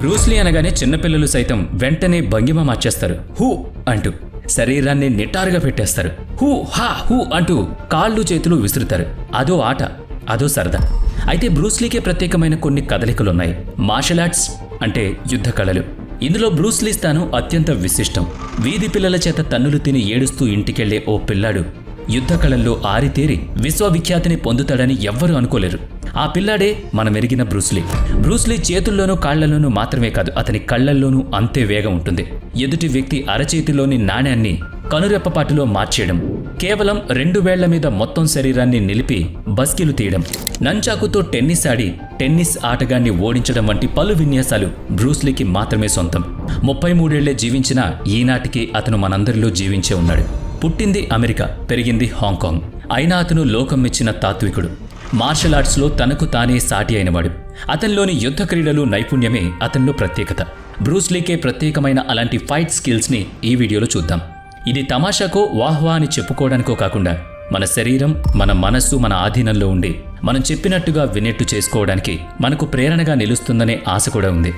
Bruce Lee అనగానే చిన్నపిల్లలు సైతం వెంటనే భంగిమ మార్చేస్తారు. హూ అంటూ శరీరాన్ని నిటారుగా పెట్టేస్తారు. హూ హా హూ అంటూ కాళ్ళు చేతులు విసురుతారు. అదో ఆట, అదో సరదా. అయితే బ్రూస్లీకే ప్రత్యేకమైన కొన్ని కదలికలున్నాయి. మార్షల్ ఆర్ట్స్ అంటే యుద్ధ కళలు. ఇందులో బ్రూస్లీ స్థానం అత్యంత విశిష్టం. వీధి పిల్లల చేత తన్నులు తిని ఏడుస్తూ ఇంటికెళ్లే ఓ పిల్లాడు యుద్ధ కళల్లో ఆరితేరి విశ్వవిఖ్యాతిని పొందుతాడని ఎవ్వరూ అనుకోలేరు. ఆ పిల్లాడే మన మెరిగిన బ్రూస్లీ. బ్రూస్లీ చేతుల్లోనూ కాళ్లలోనూ మాత్రమే కాదు, అతని కళ్లల్లోనూ అంతే వేగం ఉంటుంది. ఎదుటి వ్యక్తి అరచేతిలోని నాణ్యాన్ని కనురెప్పపాటులో మార్చేయడం, కేవలం 2 వేళ్ల మీద మొత్తం శరీరాన్ని నిలిపి బస్కిలు తీయడం, నంచాకుతో టెన్నిస్ ఆడి టెన్నిస్ ఆటగాన్ని ఓడించడం వంటి పలు విన్యాసాలు బ్రూస్లీకి మాత్రమే సొంతం. 33 ఏళ్లే జీవించినా ఈనాటికి అతను మనందరిలో జీవించే ఉన్నాడు. పుట్టింది అమెరికా, పెరిగింది హాంకాంగ్. అయినా అతను లోకం మెచ్చిన తాత్వికుడు. మార్షల్ ఆర్ట్స్లో తనకు తానే సాటి అయినవాడు. అతనిలోని యుద్ధ క్రీడలు నైపుణ్యమే అతనిలో ప్రత్యేకత. బ్రూస్లీకే ప్రత్యేకమైన అలాంటి ఫైట్ స్కిల్స్ని ఈ వీడియోలో చూద్దాం. ఇది తమాషాకో వాహ్వా అని చెప్పుకోవడానికో కాకుండా మన శరీరం, మన మనస్సు మన ఆధీనంలో ఉండి మనం చెప్పినట్టుగా వినేట్టు చేసుకోవడానికి మనకు ప్రేరణగా నిలుస్తుందనే ఆశ కూడా ఉంది.